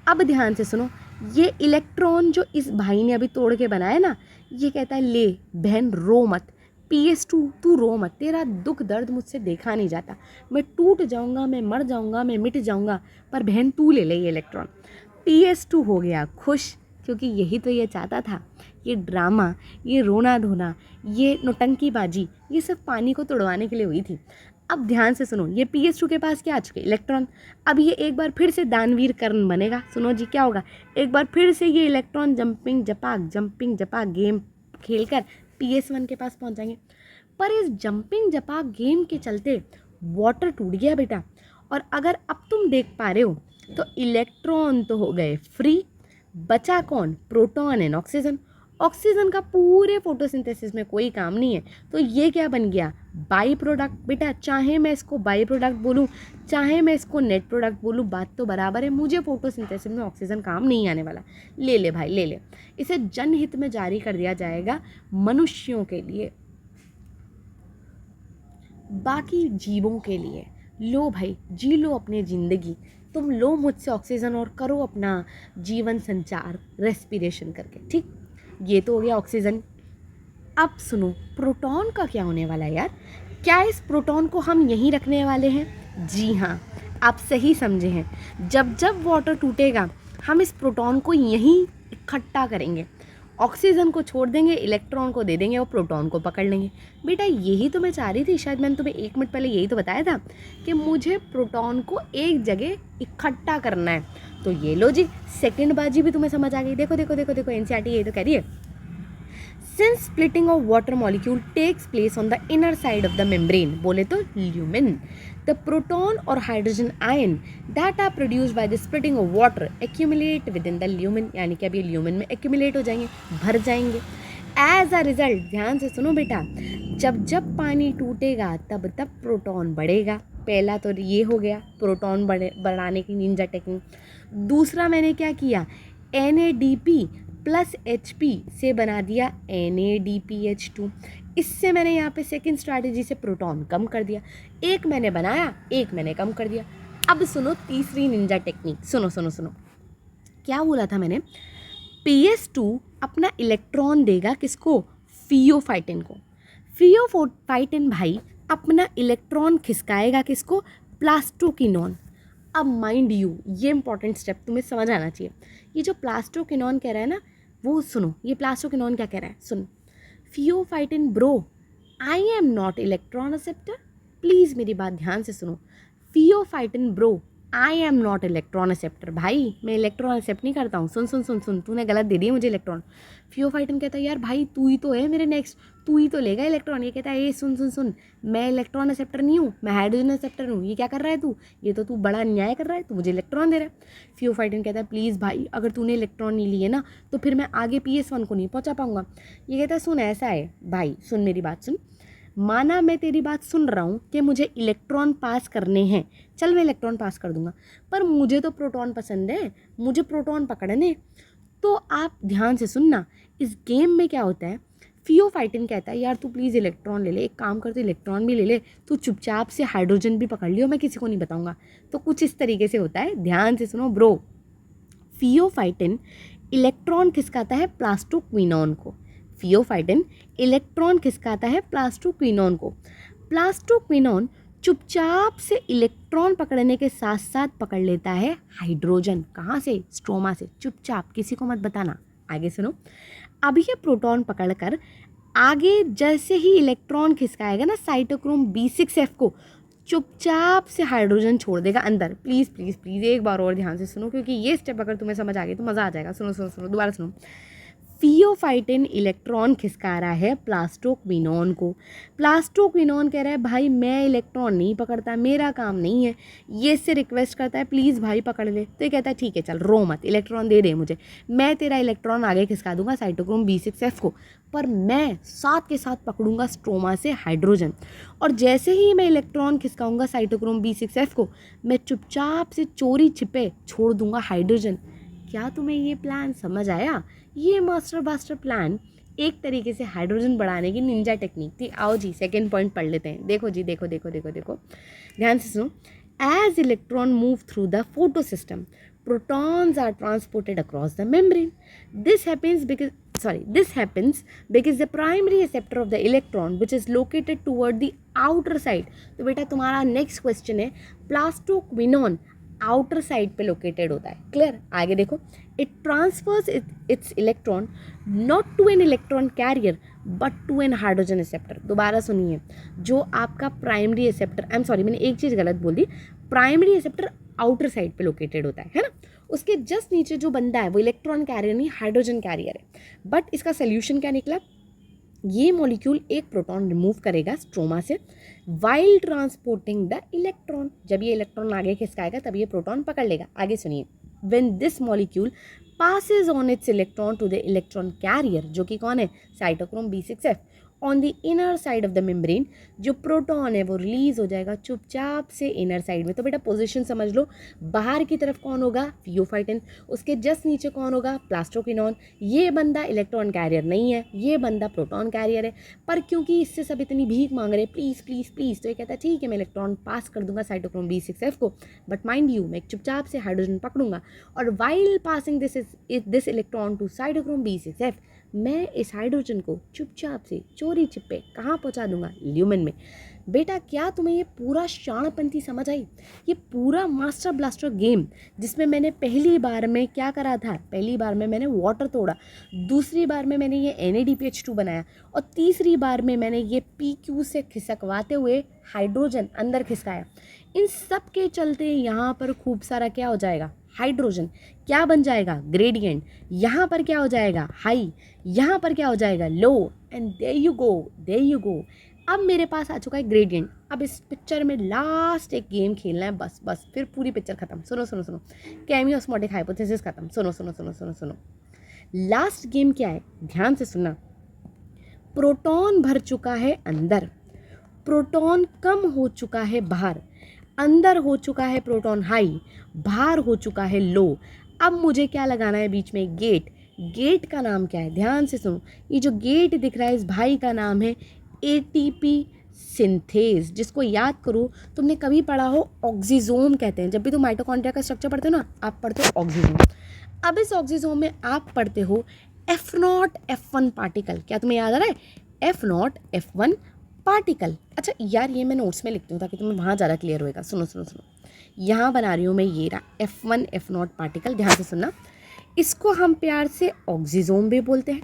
अब ध्यान से सुनो, ये इलेक्ट्रॉन जो इस भाई ने अभी तोड़ के बनाया ना, ये कहता है ले बहन रो मत, PS2 तू रो मत, तेरा दुख दर्द मुझसे देखा नहीं जाता, मैं टूट जाऊंगा, मैं मर जाऊंगा, मैं मिट जाऊंगा, पर बहन तू ले ले ये इलेक्ट्रॉन। PS2 हो गया खुश, क्योंकि यही तो ये चाहता था, ये ड्रामा, ये रोना धोना, ये नौटंकीबाजी, ये सब पानी को तोड़वाने के लिए हुई थी। अब ध्यान से सुनो, ये PS2 के पास क्या आ चुके? इलेक्ट्रॉन। अब ये एक बार फिर से दानवीर कर्ण बनेगा। सुनो जी क्या होगा, एक बार फिर से ये इलेक्ट्रॉन जंपिंग जपा गेम खेलकर PS1 के पास पहुंच जाएंगे। पर इस जंपिंग जपा गेम के चलते वाटर टूट गया बेटा, और अगर अब तुम देख पा रहे हो तो इलेक्ट्रॉन तो हो गए फ्री, बचा कौन? Proton and oxygen. ऑक्सीजन का पूरे फोटोसिंथेसिस में कोई काम नहीं है, तो ये क्या बन गया, बाई प्रोडक्ट। बेटा चाहे मैं इसको बाई प्रोडक्ट बोलूँ, चाहे मैं इसको नेट प्रोडक्ट बोलूँ, बात तो बराबर है, मुझे फोटोसिंथेसिस में ऑक्सीजन काम नहीं आने वाला। ले ले भाई ले ले, इसे जनहित में जारी कर दिया जाएगा मनुष्यों के लिए, बाकी जीवों के लिए। लो भाई जी लो अपनी ज़िंदगी, तुम लो मुझसे ऑक्सीजन और करो अपना जीवन संचार रेस्पिरेशन करके, ठीक। ये तो हो गया ऑक्सीजन। अब सुनो प्रोटॉन का क्या होने वाला है यार, क्या इस प्रोटॉन को हम यहीं रखने वाले हैं? जी हाँ, आप सही समझे हैं। जब जब वाटर टूटेगा हम इस प्रोटॉन को यहीं इकट्ठा करेंगे, ऑक्सीजन को छोड़ देंगे, इलेक्ट्रॉन को दे देंगे और प्रोटॉन को पकड़ लेंगे। बेटा यही तो मैं चाह रही थी, शायद मैंने तुम्हें 1 मिनट पहले यही तो बताया था कि मुझे प्रोटॉन को एक जगह इकट्ठा करना है। तो ये लो जी, सेकंड बाजी भी तुम्हें समझ आ गई। देखो देखो देखो देखो, एनसीईआरटी यही तो कह रही है, since splitting of water molecule takes place on the inner side of the membrane, बोले तो lumen, the proton or hydrogen ion that are produced by the splitting of water accumulate within the lumen, यानी कि अभी lumen में accumulate हो जाएंगे, भर जाएंगे। As a result, ध्यान से सुनो बेटा, जब जब पानी टूटेगा तब तब प्रोटॉन बढ़ेगा। पहला तो ये हो गया प्रोटॉन बढ़ाने की निंजा टेक्निक। दूसरा मैंने क्या किया, NADP प्लस HP से बना दिया NADPH2। इससे मैंने यहाँ पे सेकंड स्ट्रैटेजी से प्रोटॉन कम कर दिया। एक मैंने बनाया, एक मैंने कम कर दिया। अब सुनो तीसरी निंजा टेक्निक, सुनो सुनो सुनो, क्या बोला था मैंने, PS2 अपना इलेक्ट्रॉन देगा किसको, फियोफाइटिन को। फियोफाइटिन भाई अपना इलेक्ट्रॉन खिसकाएगा किसको, प्लास्टोकिनोन। अब माइंड यू, ये इंपॉर्टेंट स्टेप तुम्हें समझ आना चाहिए। ये जो प्लास्टोकिनोन कह रहा है ना, वो सुनो, ये प्लास्टोकिनोन क्या कह रहा है, सुन, pheophytin bro I am not electron acceptor. Please मेरी बात ध्यान से सुनो, pheophytin bro I am not electron acceptor. भाई मैं इलेक्ट्रॉन एक्सेप्ट नहीं करता हूँ, सुन सुन सुन सुन, तूने गलत दे दिया मुझे इलेक्ट्रॉन। फियोफाइटिन कहता है यार भाई तू ही तो है मेरे नेक्स्ट, तू ही तो लेगा इलेक्ट्रॉन। ये कहता है ये सुन सुन सुन, मैं इलेक्ट्रॉन एक्सेप्टर नहीं हूँ, मैं हाइड्रोजन एक्सेप्टर हूँ। ये क्या कर रहा है तू, ये तो तू बड़ा अन्याय कर रहा है, तू मुझे इलेक्ट्रॉन दे रहा है। फियोफाइटिन कहता है प्लीज़ भाई अगर तूने इलेक्ट्रॉन नहीं लिए ना तो फिर मैं आगे PS1 को नहीं पहुँचा पाऊँगा। ये कहता है सुन ऐसा है भाई, सुन मेरी बात सुन, माना मैं तेरी बात सुन रहा हूँ कि मुझे इलेक्ट्रॉन पास करने हैं, चल मैं इलेक्ट्रॉन पास कर दूंगा, पर मुझे तो प्रोटॉन पसंद है, मुझे प्रोटॉन पकड़ने। तो आप ध्यान से सुनना, इस गेम में क्या होता है, फियोफाइटिन कहता है यार तू प्लीज़ इलेक्ट्रॉन ले ले, एक काम कर, तो इलेक्ट्रॉन भी ले ले, तू चुपचाप से हाइड्रोजन भी पकड़ लियो, मैं किसी को नहीं बताऊंगा। तो कुछ इस तरीके से होता है, ध्यान से सुनो ब्रो। फियोफाइटिन इलेक्ट्रॉन खिसकाता है प्लास्टोक्विनोन को, फियोफाइटिन इलेक्ट्रॉन खिसकाता है प्लास्टोक्विनोन को। प्लास्टोक्विनोन चुपचाप से इलेक्ट्रॉन पकड़ने के साथ साथ पकड़ लेता है हाइड्रोजन। कहाँ से, स्ट्रोमा से, चुपचाप, किसी को मत बताना। आगे सुनो, अब ये प्रोटॉन पकड़कर आगे जैसे ही इलेक्ट्रॉन खिसकाएगा ना साइटोक्रोम B6F को, चुपचाप से हाइड्रोजन छोड़ देगा अंदर। प्लीज़ प्लीज़ प्लीज़ एक बार और ध्यान से सुनो, क्योंकि ये स्टेप अगर तुम्हें समझ आ गई तो मज़ा आ जाएगा। सुनो सुनो सुनो, दोबारा सुनो। फियोफाइटिन इलेक्ट्रॉन खिसका रहा है प्लास्टोक्विनोन को। प्लास्टोक्विनोन कह रहा है भाई मैं इलेक्ट्रॉन नहीं पकड़ता, मेरा काम नहीं है। ये इससे रिक्वेस्ट करता है प्लीज़ भाई पकड़ ले। तो ये कहता है ठीक है चल रो मत, इलेक्ट्रॉन दे दे मुझे, मैं तेरा इलेक्ट्रॉन आगे खिसका दूंगा साइटोक्रोम B6F को, पर मैं साथ के साथ पकड़ूंगा स्ट्रोमा से हाइड्रोजन। और जैसे ही मैं इलेक्ट्रॉन खिसकाऊंगा साइटोक्रोम B6F को, मैं चुपचाप से चोरी छिपे छोड़ दूंगा हाइड्रोजन। क्या तुम्हें ये प्लान समझ आया? ये मास्टर बास्टर प्लान एक तरीके से हाइड्रोजन बढ़ाने की निंजा टेक्निक थी। आओ जी सेकंड पॉइंट पढ़ लेते हैं। देखो जी, देखो देखो देखो देखो, ध्यान से सुनो। As electron move through the photo system, protons are transported across the membrane. This happens because the primary receptor of the electron which is located toward the outer side. तो बेटा तुम्हारा नेक्स्ट क्वेश्चन है, plastoquinone outer side पे located होता है। Clear? आगे देखो, it transfers its electron not to an electron carrier but to an hydrogen receptor. दोबारा सुनिए, जो आपका प्राइमरी रिसेप्टर, मैंने एक चीज़ गलत बोल दी, प्राइमरी रिसेप्टर आउटर साइड पे लोकेटेड होता है ना, उसके जस्ट नीचे जो बंदा है वो इलेक्ट्रॉन कैरियर नहीं हाइड्रोजन कैरियर है। बट इसका सोल्यूशन क्या निकला, ये मॉलिक्यूल एक प्रोटॉन रिमूव करेगा स्ट्रोमा से वाइल ट्रांसपोर्टिंग द इलेक्ट्रॉन। जब ये इलेक्ट्रॉन आगे खिसकाएगा तब ये प्रोटॉन पकड़ लेगा। आगे सुनिए, when this molecule passes on its electron to the electron carrier, जो कि कौन है, cytochrome B6F, on the inner side of the membrane, जो प्रोटॉन है वो रिलीज हो जाएगा चुपचाप से इनर साइड में। तो बेटा पोजीशन समझ लो, बाहर की तरफ कौन होगा, फियोफाइटिन, उसके जस्ट नीचे कौन होगा, प्लास्टोक्विनोन। ये बंदा इलेक्ट्रॉन कैरियर नहीं है, ये बंदा प्रोटॉन कैरियर है, पर क्योंकि इससे सब इतनी भीख मांग रहे हैं, प्लीज़ प्लीज़ प्लीज़, तो ये कहता है ठीक है मैं इलेक्ट्रॉन पास कर दूंगा साइटोक्रोम B6F को, बट माइंड यू मैं चुपचाप से हाइड्रोजन पकड़ूंगा, और while passing this electron to cytochrome B6F, मैं इस हाइड्रोजन को चुपचाप से चोरी छिपे कहाँ पहुँचा दूंगा, ल्यूमेन में। बेटा क्या तुम्हें ये पूरा शाणपंथी समझ आई? ये पूरा मास्टर ब्लास्टर गेम जिसमें मैंने पहली बार में क्या करा था, पहली बार में मैंने वाटर तोड़ा, दूसरी बार में मैंने ये NADPH2 बनाया, और तीसरी बार में मैंने ये PQ से खिसकवाते हुए हाइड्रोजन अंदर खिसकाया। इन सब के चलते यहाँ पर खूब सारा क्या हो जाएगा, हाइड्रोजन क्या बन जाएगा, ग्रेडियंट। यहाँ पर क्या हो जाएगा, हाई, यहाँ पर क्या हो जाएगा, लो, and there you go, there you go. अब मेरे पास आ चुका है ग्रेडियंट। अब इस पिक्चर में लास्ट एक गेम खेलना है, बस बस, फिर पूरी पिक्चर खत्म। सुनो सुनो सुनो, केमी ऑस्मोटिक हाइपोथेसिस खत्म। सुनो सुनो सुनो सुनो सुनो, लास्ट गेम क्या है, ध्यान से सुनना। प्रोटॉन भर चुका है अंदर, प्रोटॉन कम हो चुका है बाहर, अंदर हो चुका है प्रोटॉन हाई, बाहर हो चुका है लो। अब मुझे क्या लगाना है बीच में, गेट। गेट का नाम क्या है, ध्यान से सुनो, ये जो गेट दिख रहा है इस भाई का नाम है ATP सिंथेज, जिसको याद करो तुमने कभी पढ़ा हो, ऑक्सीजोम कहते हैं। जब भी तुम माइटोकॉन्ड्रिया का स्ट्रक्चर पढ़ते हो ना, आप पढ़ते हो ऑक्सीजोम। अब इस ऑक्सीजोम में आप पढ़ते हो F0 F1 पार्टिकल। क्या तुम्हें याद आ रहा है, F0 F1 पार्टिकल। अच्छा यार ये मैं नोट्स में लिखती हूँ ताकि तुम्हें वहाँ ज़्यादा क्लियर होएगा। सुनो सुनो सुनो, यहाँ बना रही हूँ मैं, ये रहा F1 F0 पार्टिकल, ध्यान से सुनना। इसको हम प्यार से ऑक्सीजोम भी बोलते हैं,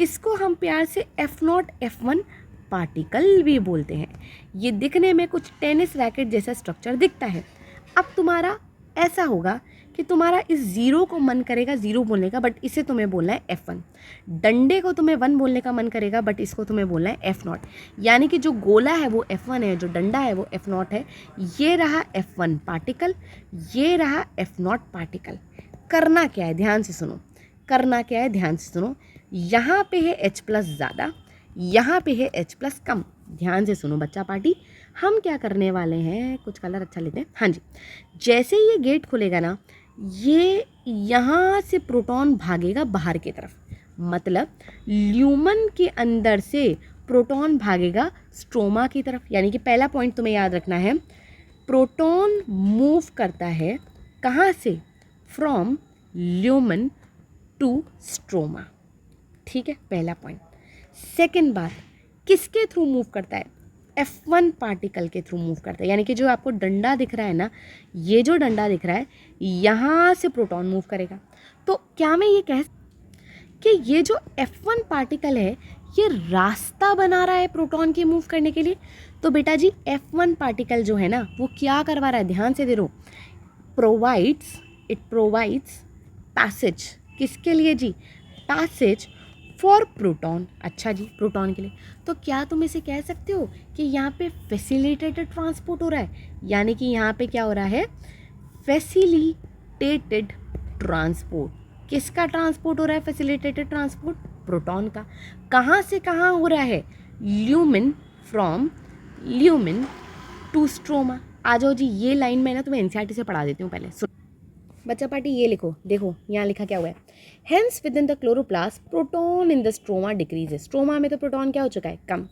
इसको हम प्यार से F0 F1 पार्टिकल भी बोलते हैं। ये दिखने में कुछ टेनिस रैकेट जैसा स्ट्रक्चर दिखता है। अब तुम्हारा ऐसा होगा कि तुम्हारा इस ज़ीरो को मन करेगा ज़ीरो बोलने का, बट इसे तुम्हें बोलना है F1। डंडे को तुम्हें 1 बोलने का मन करेगा, बट इसको तुम्हें बोलना है F0। यानी कि जो गोला है वो F1 है, जो डंडा है वो F0 है। ये रहा F1 पार्टिकल, ये रहा F0 पार्टिकल। करना क्या है, ध्यान से सुनो, करना क्या है, ध्यान से सुनो। यहाँ पे है H+ ज़्यादा, यहाँ पे है H+ कम। ध्यान से सुनो बच्चा पार्टी, हम क्या करने वाले हैं, कुछ कलर अच्छा लेते हैं। हाँ जी, जैसे ये गेट खुलेगा ना, ये यहाँ से प्रोटॉन भागेगा बाहर की तरफ, मतलब ल्यूमन के अंदर से प्रोटॉन भागेगा स्ट्रोमा की तरफ। यानी कि पहला पॉइंट तुम्हें याद रखना है, प्रोटॉन मूव करता है कहाँ से, फ्रॉम ल्यूमन टू स्ट्रोमा। ठीक है, पहला पॉइंट। सेकेंड बात, किसके थ्रू मूव करता है, F1 पार्टिकल के थ्रू मूव करता है। यानी कि जो आपको डंडा दिख रहा है ना, ये जो डंडा दिख रहा है, यहाँ से प्रोटॉन मूव करेगा। तो क्या मैं ये कह कि ये जो F1 पार्टिकल है ये रास्ता बना रहा है प्रोटॉन के मूव करने के लिए? तो बेटा जी F1 पार्टिकल जो है ना वो क्या करवा रहा है, ध्यान से देखो, प्रोवाइड्स पैसेज। किसके लिए जी, पैसेज फॉर प्रोटॉन। अच्छा जी, प्रोटॉन के लिए। तो क्या तुम इसे कह सकते हो कि यहाँ पे फैसिलिटेटेड ट्रांसपोर्ट हो रहा है? यानी कि यहाँ पे क्या हो रहा है, फैसिलिटेटेड ट्रांसपोर्ट। किसका ट्रांसपोर्ट हो रहा है, फैसिलिटेटेड ट्रांसपोर्ट, प्रोटॉन का। कहाँ से कहाँ हो रहा है, lumen, from lumen to stroma. आ जाओ जी, ये लाइन मैं ना तुम्हें एनसीईआरटी से पढ़ा देती हूँ। पहले सुन बच्चा पार्टी, ये लिखो, देखो यहाँ लिखा क्या हुआ है, hence with in the chloroplast proton in the stroma decreases. Stroma में तो प्रोटॉन क्या हो चुका है, कम,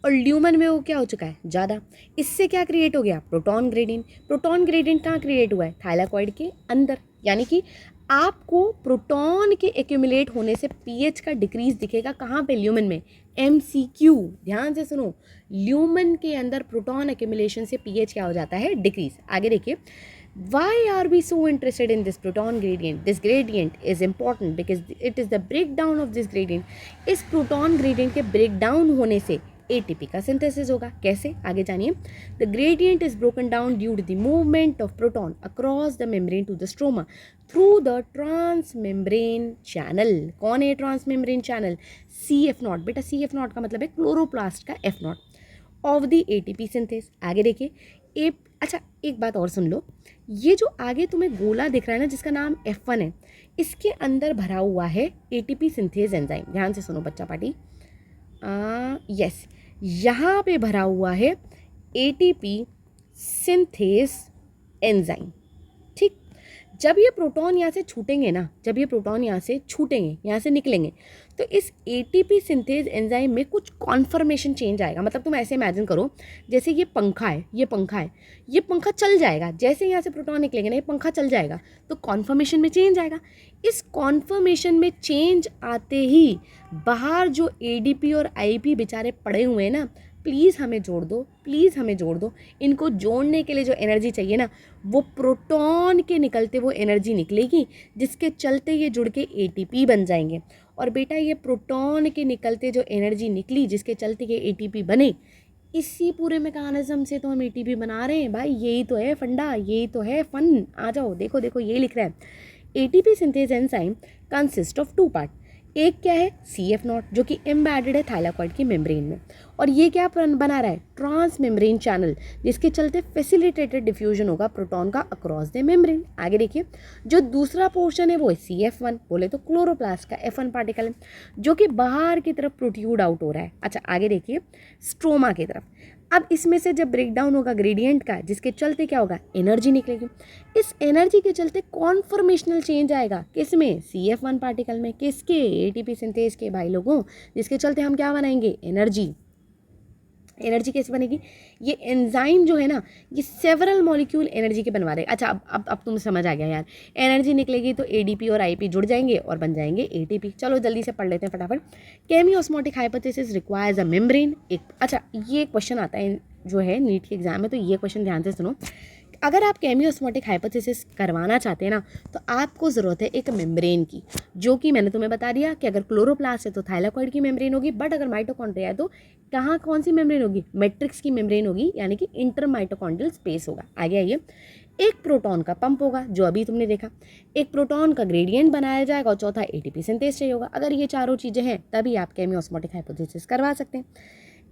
और ल्यूमन में वो क्या हो चुका है, ज़्यादा। इससे क्या क्रिएट हो गया, प्रोटॉन ग्रेडियंट। प्रोटॉन ग्रेडियंट कहाँ क्रिएट हुआ है, थाइलाकॉइड के अंदर। यानी कि आपको प्रोटॉन के एक्यूमुलेट होने से पीएच का डिक्रीज दिखेगा कहाँ पे, ल्यूमन में। MCQ, ध्यान से सुनो, ल्यूमन के अंदर प्रोटॉन एक्यूमुलेशन से पीएच क्या हो जाता है, डिक्रीज। आगे देखिए, why are we so interested in this proton gradient? This gradient is important because it is the breakdown of this gradient. इस प्रोटॉन ग्रेडियंट के ब्रेकडाउन होने से ATP का सिंथेसिस होगा। कैसे, आगे जानिए। The gradient is broken down due to the movement of proton across the membrane to the stroma through the transmembrane channel. कौन है transmembrane channel, CF0। बेटा CF0 का मतलब है क्लोरोप्लास्ट का F0 of the ATP synthase. आगे देखिए, ए अच्छा एक बात और सुन लो, ये जो आगे तुम्हें गोला दिख रहा है ना जिसका नाम F1 है, इसके अंदर भरा हुआ है एटीपी सिंथेज एंजाइम। ध्यान से सुनो बच्चा पार्टी, यस, यहाँ पे भरा हुआ है एटीपी सिंथेज एंजाइम। ठीक, जब ये प्रोटॉन यहाँ से छूटेंगे ना, जब ये प्रोटॉन यहाँ से छूटेंगे, यहाँ से निकलेंगे, तो इस एटीपी सिंथेज एंजाइम में कुछ कॉन्फर्मेशन चेंज आएगा। मतलब तुम ऐसे इमेजिन करो जैसे ये पंखा है, ये पंखा है, ये पंखा चल जाएगा, जैसे यहाँ से प्रोटॉन निकलेंगे ना ये पंखा चल जाएगा, तो कॉन्फर्मेशन में चेंज आएगा। इस कॉन्फर्मेशन में चेंज आते ही बाहर जो एडीपी और आईपी बेचारे पड़े हुए हैं ना, प्लीज़ हमें जोड़ दो, प्लीज़ हमें जोड़ दो। इनको जोड़ने के लिए जो एनर्जी चाहिए ना, वो प्रोटॉन के निकलते वो एनर्जी निकलेगी, जिसके चलते ये जुड़ के एटीपी बन जाएंगे। और बेटा ये प्रोटॉन के निकलते जो एनर्जी निकली, जिसके चलते ये एटीपी बने, इसी पूरे मैकेनिज्म से तो हम एटीपी बना रहे हैं भाई। यही तो है फंडा, यही तो है फन। आ जाओ, देखो देखो ये लिख रहा है, ATP synthase enzyme consist of 2 part. एक क्या है CF0 जो कि एम्बेडेड है थाइलाकॉइड की मेम्ब्रेन में, और ये क्या बना रहा है ट्रांस मेम्ब्रेन चैनल, जिसके चलते फैसिलिटेटेड डिफ्यूजन होगा प्रोटॉन का अक्रॉस द मेम्ब्रेन। आगे देखिए, जो दूसरा पोर्शन है वो है CF1, बोले तो क्लोरोप्लास्ट का F1 पार्टिकल है, जो कि बाहर की तरफ प्रोट्यूड आउट हो रहा है। अच्छा आगे देखिए, स्ट्रोमा की तरफ। अब इसमें से जब ब्रेकडाउन होगा ग्रेडियंट का, जिसके चलते क्या होगा एनर्जी निकलेगी। इस एनर्जी के चलते कॉन्फर्मेशनल चेंज आएगा, किसमें CF1 पार्टिकल में, किसके एटीपी सिंथेज के भाई लोगों, जिसके चलते हम क्या बनाएंगे एनर्जी। एनर्जी कैसे बनेगी, ये एंजाइम जो है ना ये सेवरल मॉलिक्यूल एनर्जी के बनवा रहे हैं। अच्छा अब तुम समझ आ गया यार, एनर्जी निकलेगी तो एडीपी और आईपी जुड़ जाएंगे और बन जाएंगे एटीपी। चलो जल्दी से पढ़ लेते हैं फटाफट। केमियोस्मोटिक हाइपोथेसिस रिक्वायर्स अ मेम्ब्रेन। अच्छा ये क्वेश्चन आता है जो है नीट के एग्जाम में, तो ये क्वेश्चन ध्यान से सुनो। अगर आप केमियोस्मोटिक हाइपोथेसिस करवाना चाहते हैं ना, तो आपको ज़रूरत है एक मेम्ब्रेन की, जो कि मैंने तुम्हें बता दिया कि अगर क्लोरोप्लास्ट है तो थाइलाकॉइड की मेम्ब्रेन होगी, बट अगर माइटोकॉन्ड्रिया है तो कहाँ कौन सी मेम्ब्रेन होगी, मैट्रिक्स की मेम्ब्रेन होगी, यानी कि इंटर माइटोकॉन्ड्रियल स्पेस होगा। आगे आइए, एक प्रोटॉन का पंप होगा जो अभी तुमने देखा, एक प्रोटॉन का ग्रेडियंट बनाया जाएगा, और चौथा एटीपी सिंथेज चाहिए होगा। अगर ये चारों चीज़ें हैं तभी आप केमियोस्मोटिक हाइपोथेसिस करवा सकते हैं।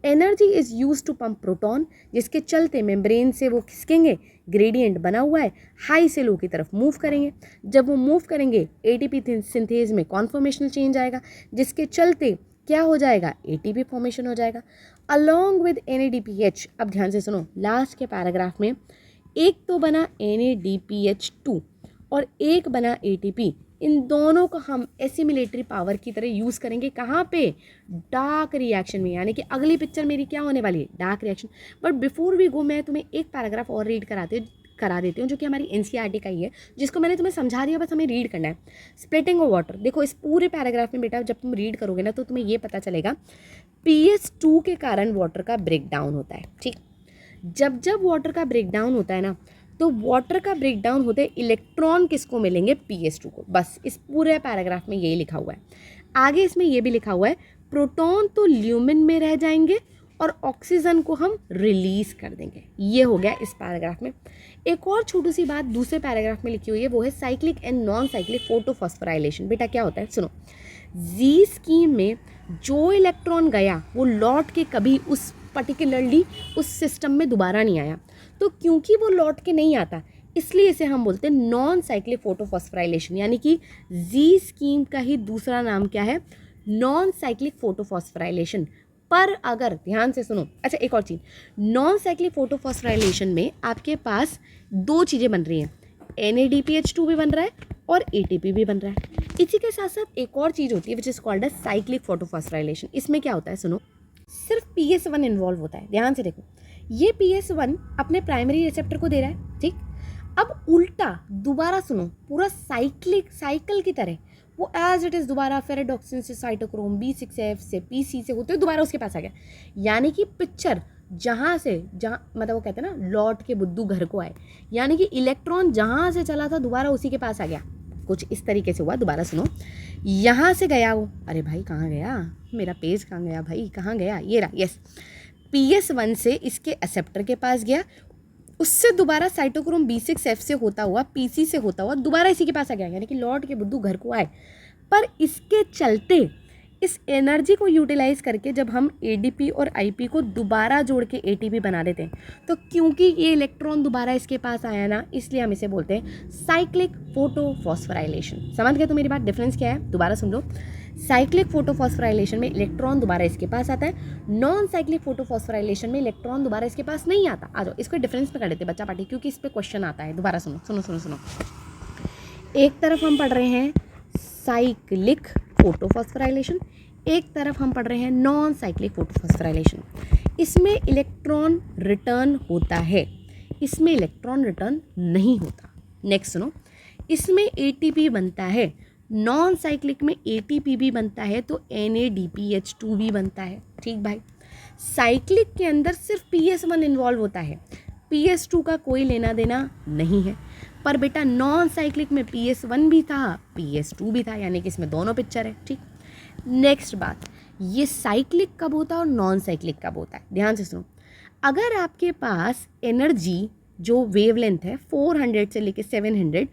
Energy is use to pump proton, जिसके चलते मेम्ब्रेन से वो खिसकेंगे, ग्रेडियंट बना हुआ है, हाई से लो की तरफ मूव करेंगे। जब वो मूव करेंगे एटीपी सिंथेज में कॉन्फर्मेशनल चेंज आएगा, जिसके चलते क्या हो जाएगा एटीपी फॉर्मेशन हो जाएगा अलॉन्ग विद NADPH। अब ध्यान से सुनो, लास्ट के पैराग्राफ में एक तो बना NADPH2 और एक बना ATP। इन दोनों को हम एसिमिलेटरी पावर की तरह यूज़ करेंगे, कहाँ पे, डार्क रिएक्शन में। यानी कि अगली पिक्चर मेरी क्या होने वाली है, dark reaction. But before we go, मैं तुम्हें एक पैराग्राफ और रीड करा देती हूँ, जो कि हमारी NCERT का ही है, जिसको मैंने तुम्हें समझा दिया, बस हमें रीड करना है। स्प्लिटिंग ऑफ वाटर, देखो इस पूरे पैराग्राफ में बेटा जब तुम रीड करोगे ना तो तुम्हें ये पता चलेगा PS2 के कारण वाटर का ब्रेक डाउन होता है। ठीक, जब जब वाटर का ब्रेक डाउन होता है ना, तो वाटर का ब्रेक डाउन होते इलेक्ट्रॉन किसको मिलेंगे, PS2 को। बस इस पूरे पैराग्राफ में यही लिखा हुआ है। आगे इसमें ये भी लिखा हुआ है प्रोटॉन तो ल्यूमिन में रह जाएंगे और ऑक्सीजन को हम रिलीज कर देंगे। ये हो गया इस पैराग्राफ में। एक और छोटी सी बात दूसरे पैराग्राफ में लिखी हुई है, वो है cyclic and non cyclic photophosphorylation. बेटा क्या होता है सुनो, जी स्कीम में जो इलेक्ट्रॉन गया वो लौट के कभी उस पर्टिकुलरली उस सिस्टम में दोबारा नहीं आया, तो क्योंकि वो लौट के नहीं आता इसलिए इसे हम बोलते हैं नॉन साइक्लिक फोटोफॉस्फोराइलेशन। यानी कि जी स्कीम का ही दूसरा नाम क्या है, नॉन साइक्लिक फोटोफॉस्फोराइलेशन। पर अगर ध्यान से सुनो, अच्छा एक और चीज़, नॉन साइक्लिक फोटोफॉस्फोराइलेशन में आपके पास दो चीज़ें बन रही हैं, NADPH2 भी बन रहा है और ATP भी बन रहा है। इसी के साथ साथ एक और चीज़ होती है which is called as cyclic photophosphorylation. इसमें क्या होता है सुनो, सिर्फ PS1 इन्वॉल्व होता है। ध्यान से देखो, ये PS1 अपने प्राइमरी रिसेप्टर को दे रहा है, ठीक। अब उल्टा दोबारा सुनो, पूरा साइकिल की तरह वो एज इट इज़ दोबारा फेरेडॉक्सिन से साइटोक्रोम B6F से PC से होते हुए दोबारा उसके पास आ गया। यानी कि पिक्चर जहाँ मतलब वो कहते हैं ना लौट के बुद्धू घर को आए, यानी कि इलेक्ट्रॉन जहाँ से चला था दोबारा उसी के पास आ गया। कुछ इस तरीके से हुआ। दोबारा सुनो, यहाँ से गया वो, अरे भाई कहाँ गया मेरा पेज, कहाँ गया भाई, कहाँ गया, ये रहा, यस, PS1 से इसके एक्सेप्टर के पास गया, उससे दोबारा साइटोक्रोम B6F से होता हुआ PC से होता हुआ दोबारा इसी के पास आ गया। यानी कि लौट के बुद्धू घर को आए। पर इसके चलते इस एनर्जी को यूटिलाइज करके जब हम एडीपी और आईपी को दोबारा जोड़ के एटीपी बना देते हैं, तो क्योंकि ये इलेक्ट्रॉन दोबारा इसके पास आया ना, इसलिए हम इसे बोलते हैं साइक्लिक फोटोफॉस्फोराइलेशन। समझ गए तो मेरी बात? डिफरेंस क्या है दोबारा सुन लो। साइक्लिक फोटोफॉस्फोराइलेशन में इलेक्ट्रॉन दोबारा इसके पास आता है, नॉन साइक्लिक फोटोफॉस्फोराइलेशन में इलेक्ट्रॉन दोबारा इसके पास नहीं आता। आ जाओ इसको डिफरेंस में कर देते बच्चा पार्टी, क्योंकि इस पर क्वेश्चन आता है। दोबारा सुनो सुनो सुनो सुनो। एक तरफ हम पढ़ रहे हैं साइक्लिक फोटोफॉस्फोराइलेशन, एक तरफ हम पढ़ रहे हैं नॉन साइक्लिक फोटोफॉस्फोराइलेशन। इसमें इलेक्ट्रॉन रिटर्न होता है, इसमें इलेक्ट्रॉन रिटर्न नहीं होता। नेक्स्ट सुनो, इसमें एटीपी बनता है, नॉन साइक्लिक में एटीपी भी बनता है, तो NADPH2 भी बनता है। ठीक भाई। साइक्लिक के अंदर सिर्फ PS1 इन्वॉल्व होता है, PS2 का कोई लेना देना नहीं है। पर बेटा नॉन साइक्लिक में PS1 भी था, PS2 भी था, यानी कि इसमें दोनों पिक्चर है। ठीक। नेक्स्ट बात, ये साइक्लिक कब होता है और नॉन साइक्लिक कब होता है, ध्यान से सुनो। अगर आपके पास एनर्जी जो वेवलेंथ है 400 से लेके 700,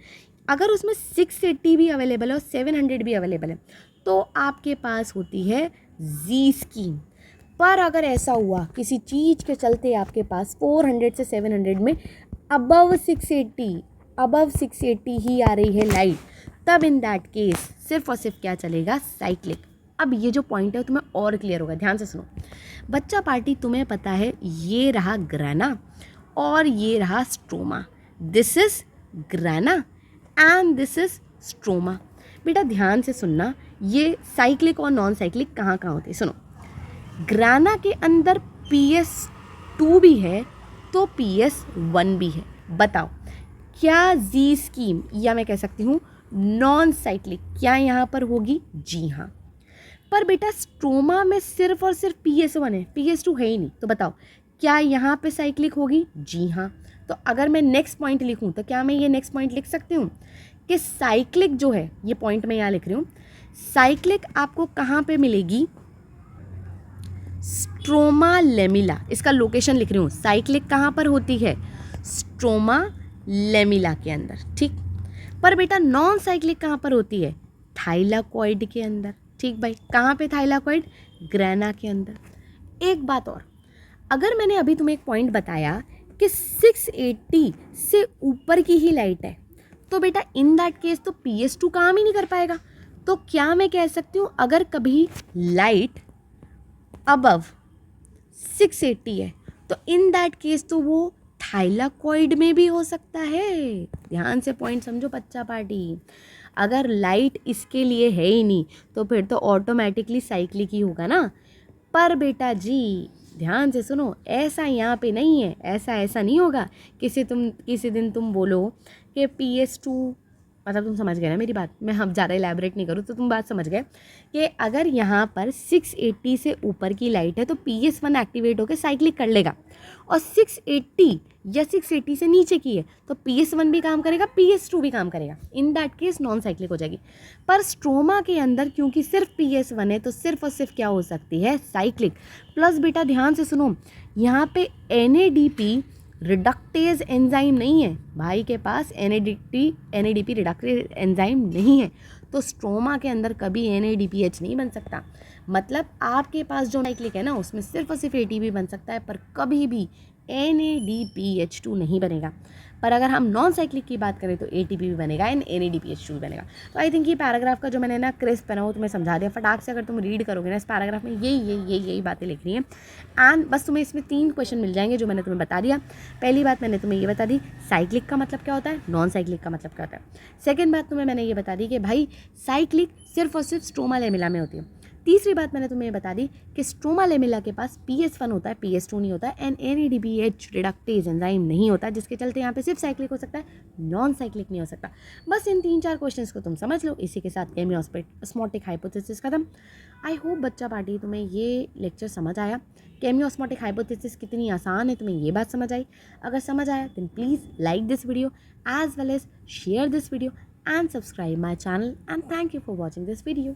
अगर उसमें 680 भी अवेलेबल है और 700 भी अवेलेबल है, तो आपके पास होती है जी स्कीम। पर अगर ऐसा हुआ किसी चीज़ के चलते आपके पास 400 से 700 में अबव 680 ही आ रही है लाइट, तब इन दैट केस सिर्फ और सिर्फ क्या चलेगा, साइक्लिक। अब ये जो पॉइंट है तुम्हें और क्लियर होगा, ध्यान से सुनो बच्चा पार्टी। तुम्हें पता है ये रहा ग्राना और ये रहा stroma. This is ग्राना and this is stroma. बेटा ध्यान से सुनना, ये साइक्लिक और नॉन साइक्लिक कहाँ कहाँ होते हैं। सुनो, ग्राना के अंदर PS2 भी है तो PS1 भी है। बताओ क्या जी स्कीम, या मैं कह सकती हूँ नॉन साइक्लिक, क्या यहाँ पर होगी? जी हाँ। पर बेटा स्ट्रोमा में सिर्फ और सिर्फ PS1 है, PS2 है ही नहीं, तो बताओ क्या यहाँ पे साइक्लिक होगी? जी हाँ। तो अगर मैं नेक्स्ट पॉइंट लिखूँ तो क्या मैं ये नेक्स्ट पॉइंट लिख सकती हूँ कि साइक्लिक जो है, ये पॉइंट मैं यहाँ लिख रही हूँ, साइक्लिक आपको कहाँ पे मिलेगी? स्ट्रोमा लेमिला, इसका लोकेशन लिख रही हूँ। साइक्लिक कहाँ पर होती है? स्ट्रोमा लेमिला के अंदर। ठीक। पर बेटा नॉन साइक्लिक कहाँ पर होती है? थाइलाकॉइड के अंदर। ठीक भाई, कहाँ पे थाइलाकॉइड? ग्राना के अंदर। एक बात और, अगर मैंने अभी तुम्हें एक पॉइंट बताया कि 680 से ऊपर की ही लाइट है, तो बेटा इन दैट केस तो PS2 काम ही नहीं कर पाएगा। तो क्या मैं कह सकती हूँ अगर कभी लाइट अबव 680 है, तो इन दैट केस तो वो थाइलाकॉइड में भी हो सकता है। ध्यान से पॉइंट समझो बच्चा पार्टी। अगर लाइट इसके लिए है ही नहीं तो फिर तो ऑटोमेटिकली साइक्लिक ही होगा ना। पर बेटा जी ध्यान से सुनो, ऐसा यहाँ पे नहीं है, ऐसा नहीं होगा। किसी दिन तुम बोलो कि PS2, मतलब तुम समझ गए ना मेरी बात, मैं हम ज़्यादा इलेबरेट नहीं करूँ तो तुम बात समझ गए कि अगर यहाँ पर 680 से ऊपर की लाइट है तो PS1 एक्टिवेट होकर साइक्लिक कर लेगा, और 680 या 680 से नीचे की है तो PS1 भी काम करेगा, PS2 भी काम करेगा। In that case non cyclic हो जाएगी। पर स्ट्रोमा के अंदर क्योंकि सिर्फ PS1 है तो सिर्फ और सिर्फ क्या हो सकती है? साइक्लिक। प्लस बेटा ध्यान से सुनो, यहाँ पे NADP रिडक्टेज एंजाइम नहीं है भाई के पास, NADP रिडक्टेज एंजाइम नहीं है, तो स्ट्रोमा के अंदर कभी NADPH नहीं बन सकता। मतलब आपके पास जो साइक्लिक है ना, उसमें सिर्फ और सिर्फ ATP बन सकता है, पर कभी भी NADPH2 नहीं बनेगा। पर अगर हम नॉन साइक्लिक की बात करें तो ATP भी बनेगा एंड NADPH2 भी बनेगा। तो आई थिंक ये पैराग्राफ का जो मैंने ना क्रिस्प है ना वो तुम्हें समझा दिया। फटाक से अगर तुम रीड करोगे ना इस पैराग्राफ में यही बातें लिख रही हैं, एंड बस तुम्हें इसमें 3 क्वेश्चन मिल जाएंगे जो मैंने तुम्हें बता दिया। पहली बात मैंने तुम्हें ये बता दी साइक्लिक का मतलब क्या होता है, नॉन साइक्लिक का मतलब क्या होता है। सेकेंड बात तुम्हें मैंने ये बता दी कि भाई साइक्लिक सिर्फ और सिर्फ स्ट्रोमा लेमिला में होती है। तीसरी बात मैंने तुम्हें बता दी कि स्ट्रोमा लेमिला के पास PS1 होता है, PS2 नहीं होता है, एंड NADPH रिडक्टेज एंजाइम नहीं होता, जिसके चलते यहाँ पे सिर्फ साइक्लिक हो सकता है, नॉन साइक्लिक नहीं हो सकता। बस इन 3-4 क्वेश्चंस को तुम समझ लो। इसी के साथ केमियोस्मोटिक हाइपोथेसिस खत्म। आई होप बच्चा पार्टी तुम्हें ये लेक्चर समझ आया। केमियोस्मोटिक हाइपोथेसिस कितनी आसान है तुम्हें ये बात समझ आई। अगर समझ आया then please like this video as well as share this video and subscribe my channel, and thank you for watching this video.